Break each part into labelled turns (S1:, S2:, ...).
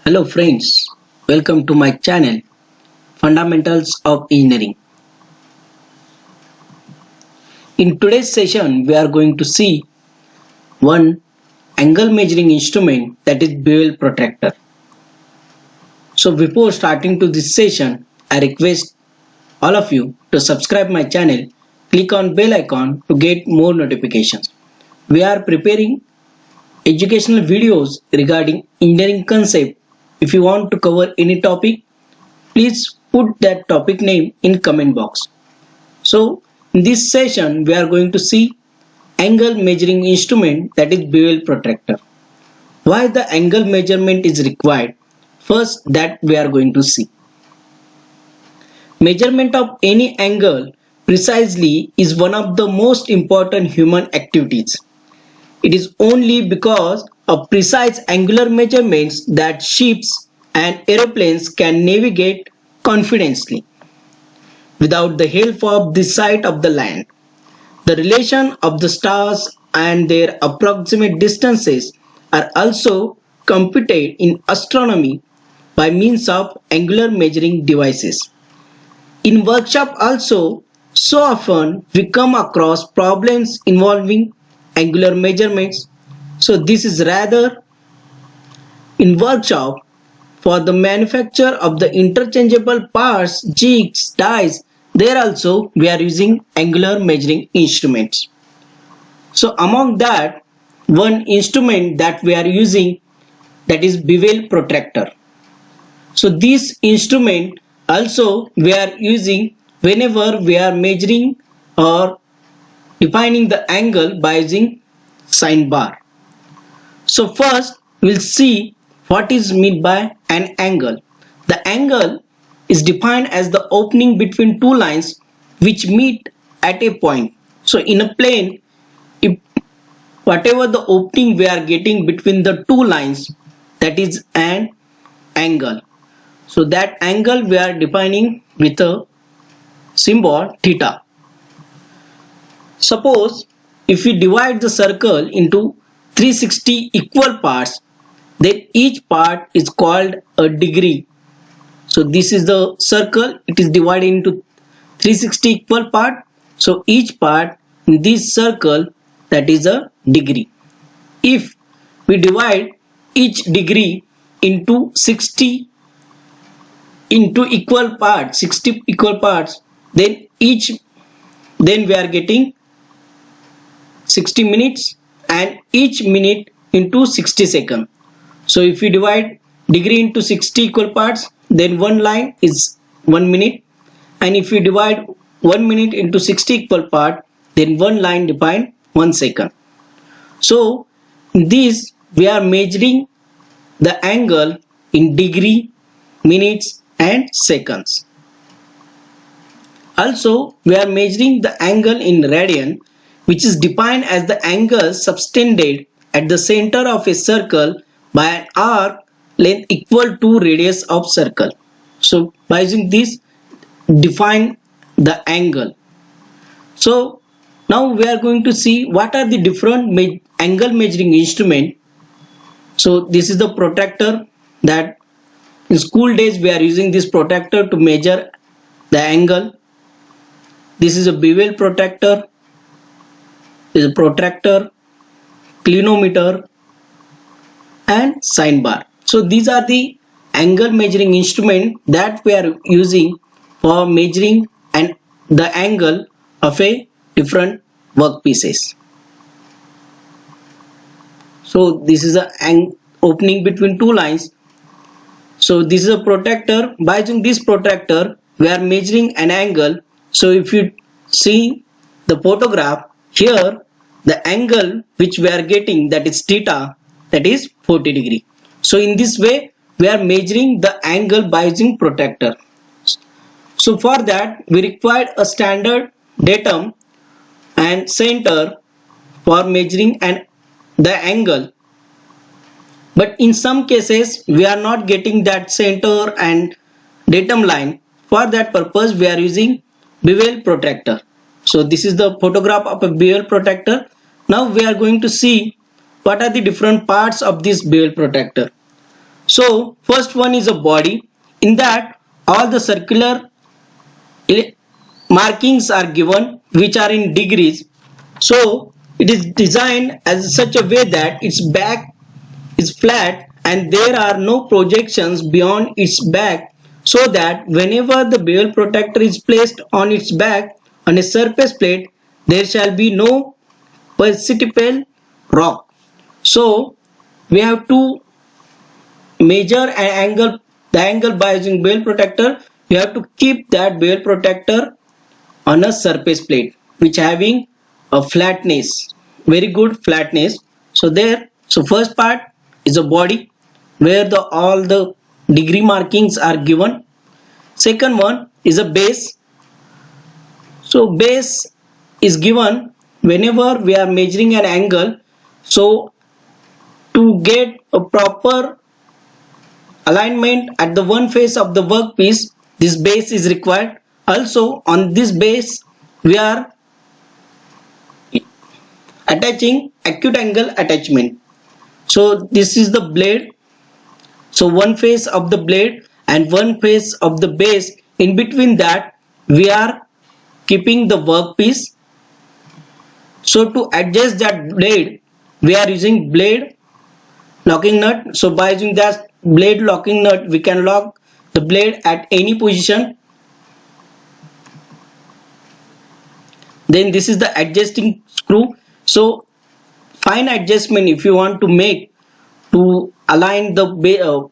S1: Hello friends, welcome to my channel Fundamentals of Engineering. In today's session we are going to see one angle measuring instrument, that is bevel protractor. So before starting to this session, I request all of you to subscribe my channel, click on bell icon to get more notifications. We are preparing educational videos regarding engineering concept. If you want to cover any topic, please put that topic name in comment box. So in this session we are going to see angle measuring instrument, that is bevel protractor. Why the angle measurement is required? First, that we are going to see. Measurement of any angle precisely is one of the most important human activities. It is only because of precise angular measurements that ships and aeroplanes can navigate confidently without the help of the sight of the land. The relation of the stars and their approximate distances are also computed in astronomy by means of angular measuring devices. In workshop also, so often we come across problems involving angular measurements. So this is rather in workshop for the manufacture of the interchangeable parts, jigs, dies. There also we are using angular measuring instruments. So among that, one instrument that we are using, that is bevel protractor. So this instrument also we are using whenever we are measuring or defining the angle by using sine bar. So first we'll see what is meant by an angle. The angle is defined as the opening between two lines which meet at a point. So in a plane, if whatever the opening we are getting between the two lines, that is an angle. So that angle we are defining with a symbol theta. Suppose if we divide the circle into 360 equal parts, then each part is called a degree. So this is the circle, it is divided into 360 equal parts. So each part in this circle, that is a degree. If we divide each degree into 60 equal parts, 60 equal parts, then we are getting 60 minutes, and each minute into 60 seconds. So if we divide degree into 60 equal parts, then one line is 1 minute, and if we divide 1 minute into 60 equal parts, then one line define 1 second. So in this we are measuring the angle in degree, minutes and seconds. Also we are measuring the angle in radian, which is defined as the angle subtended at the center of a circle by an arc length equal to radius of circle. So by using this, define the angle. So now we are going to see what are the different angle measuring instrument. So this is the protractor, that in school days we are using this protractor to measure the angle. This is a bevel protractor, this is a protractor, clinometer and sine bar. So these are the angle measuring instrument that we are using for measuring the angle of a different workpieces. So this is an opening between two lines. So this is a protractor. By using this protractor we are measuring an angle. So if you see the photograph here, the angle which we are getting, that is theta, that is 40 degree. So in this way we are measuring the angle by using protractor. So for that we require a standard datum and center for measuring the angle. But in some cases we are not getting that center and datum line. For that purpose we are using bevel protractor. So this is the photograph of a bevel protractor. Now we are going to see what are the different parts of this bevel protractor. So first one is a body. In that all the circular markings are given which are in degrees. So it is designed as such a way that its back is flat and there are no projections beyond its back, so that whenever the bevel protector is placed on its back on a surface plate, there shall be no perceptible rock. So we have to measure an angle, the angle by using bevel protector. You have to keep that bevel protector on a surface plate which having a flatness, very good flatness. So there, so first part is a body where the all the degree markings are given. Second one is a base. So base is given whenever we are measuring an angle. So to get a proper alignment at the one face of the workpiece, this base is required. Also on this base we are attaching acute angle attachment. So this is the blade. So one face of the blade and one face of the base, in between that we are keeping the workpiece. So to adjust that blade we are using blade locking nut. So by using that blade locking nut we can lock the blade at any position. Then this is the adjusting screw. So fine adjustment if you want to make to align the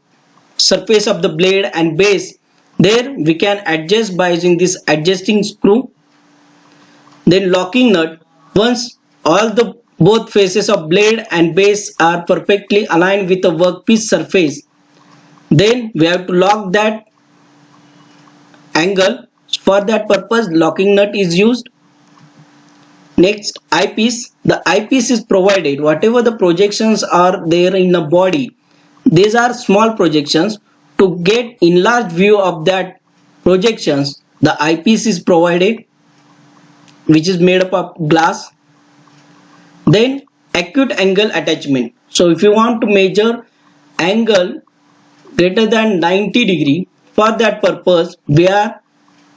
S1: surface of the blade and base, there we can adjust by using this adjusting screw. Then locking nut. Once all the both faces of blade and base are perfectly aligned with the workpiece surface, then we have to lock that angle. For that purpose locking nut is used. Next, eyepiece. The eyepiece is provided whatever the projections are there in the body. These are small projections. To get enlarged view of that projections, the eyepiece is provided, which is made up of glass. Then acute angle attachment. So if you want to measure angle greater than 90 degree, for that purpose we are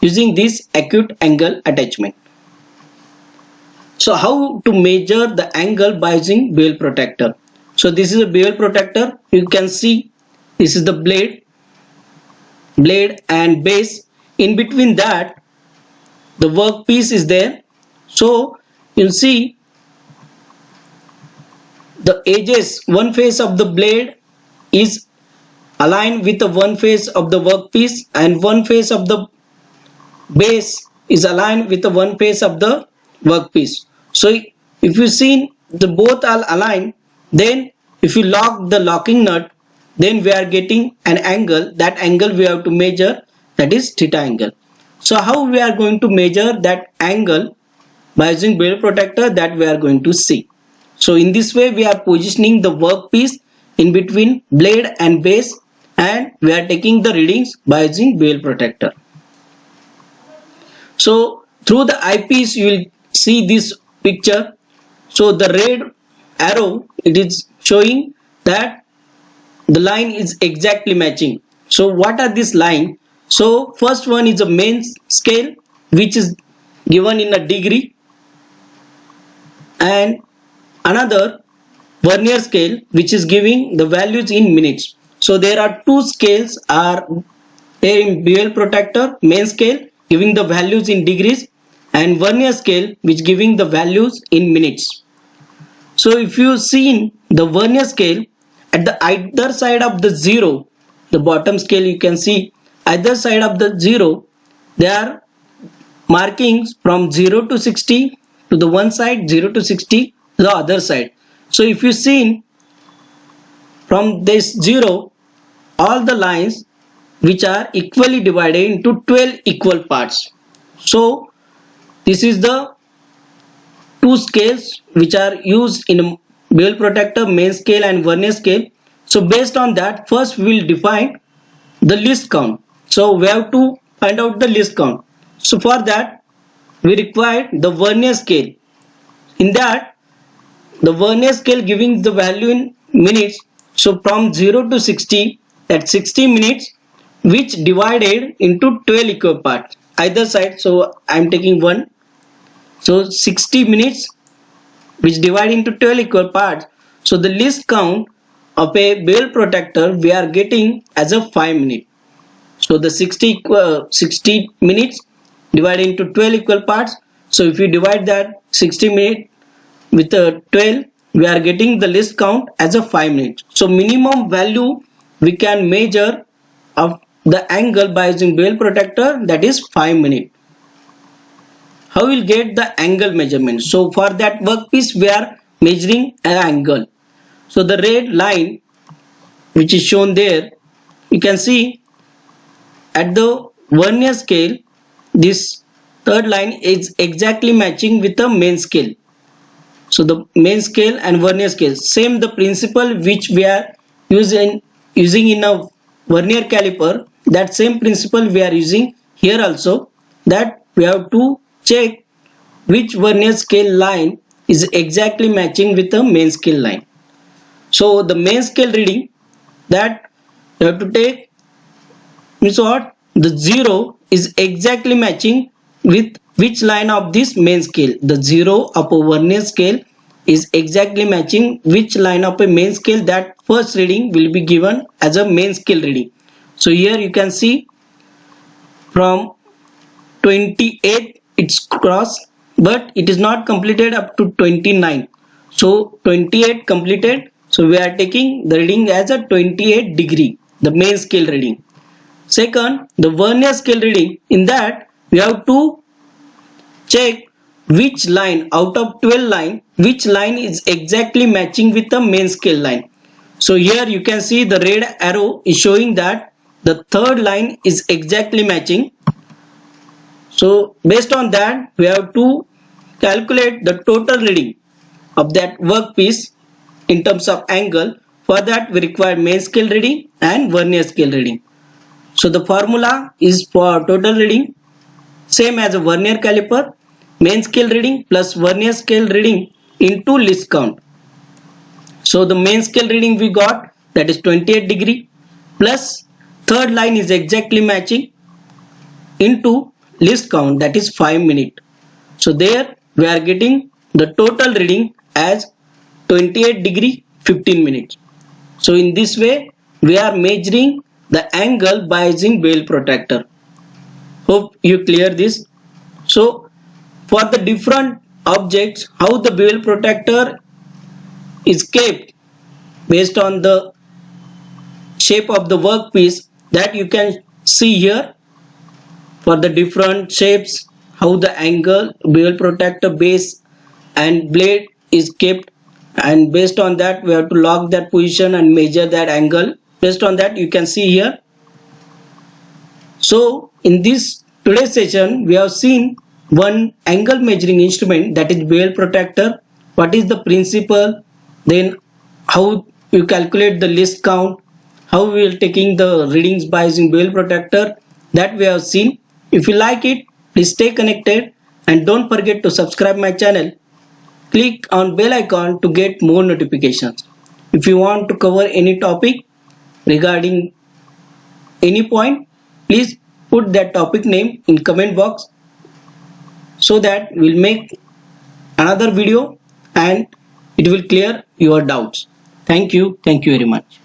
S1: using this acute angle attachment. So how to measure the angle by using bevel protector? So this is a bevel protector. You can see this is the blade and base. In between that the workpiece is there. So you'll see the edges, one face of the blade is aligned with the one face of the workpiece and one face of the base is aligned with the one face of the workpiece. So if you see the both are aligned, then if you lock the locking nut, then we are getting an angle. That angle we have to measure, that is theta angle. So how we are going to measure that angle? By using bevel protector, that we are going to see. So in this way we are positioning the workpiece in between blade and base and we are taking the readings by using bevel protector. So through the eyepiece you will see this picture. So the red arrow, it is showing that the line is exactly matching. So what are this line? So first one is a main scale which is given in a degree and another vernier scale which is giving the values in minutes. So there are two scales are there in bevel protector, main scale giving the values in degrees and vernier scale which giving the values in minutes. So if you see the vernier scale, at the either side of the zero, the bottom scale you can see either side of the zero, there are markings from 0 to 60 to the one side, 0 to 60 to the other side. So if you see from this 0, all the lines which are equally divided into 12 equal parts. So this is the two scales which are used in bevel protector, main scale and vernier scale. So based on that, first we will define the least count. So we have to find out the least count. So for that we require the vernier scale. In that the vernier scale giving the value in minutes. So from 0 to 60 that 60 minutes which divided into 12 equal parts either side. So I am taking one. So 60 minutes which divide into 12 equal parts. So the least count of a bell protector we are getting as a 5 minutes. So the 60 minutes divided into 12 equal parts. So if you divide that 60 minutes with 12, we are getting the least count as a 5 minutes. So minimum value we can measure of the angle by using bell protector, that is 5 minutes. How we'll get the angle measurement? So for that workpiece we are measuring an angle. So the red line which is shown there, you can see at the vernier scale this third line is exactly matching with the main scale. So the main scale and vernier scale, same the principle which we are using in a vernier caliper, that same principle we are using here also, that we have to check which vernier scale line is exactly matching with the main scale line. So the main scale reading that you have to take means what? The 0 is exactly matching with which line of this main scale. The 0 of a vernier scale is exactly matching which line of a main scale, that first reading will be given as a main scale reading. So here you can see from 28 it's crossed, but it is not completed up to 29. So 28 completed. So we are taking the reading as a 28 degree, the main scale reading. Second, the vernier scale reading, in that we have to check which line out of 12 line, which line is exactly matching with the main scale line. So here you can see the red arrow is showing that the third line is exactly matching. So based on that we have to calculate the total reading of that workpiece in terms of angle. For that we require main scale reading and vernier scale reading. So the formula is for total reading, same as a vernier caliper, main scale reading plus vernier scale reading into least count. So the main scale reading we got, that is 28 degree, plus third line is exactly matching into least count, that is 5 minutes. So there we are getting the total reading as 28 degree 15 minutes. So in this way we are measuring the angle by using bell protractor. Hope you clear this. So for the different objects, how the bell protractor is kept based on the shape of the workpiece, that you can see here. For the different shapes, how the angle, bell protractor base and blade is kept, and based on that we have to lock that position and measure that angle. Based on that you can see here. So in this today's session we have seen one angle measuring instrument, that is bell protractor. What is the principle, then how you calculate the least count, how we are taking the readings by using bell protractor, that we have seen. If you like it, please stay connected and don't forget to subscribe my channel. Click on bell icon to get more notifications. If you want to cover any topic regarding any point, please put that topic name in comment box, so that we'll make another video and it will clear your doubts. Thank you very much.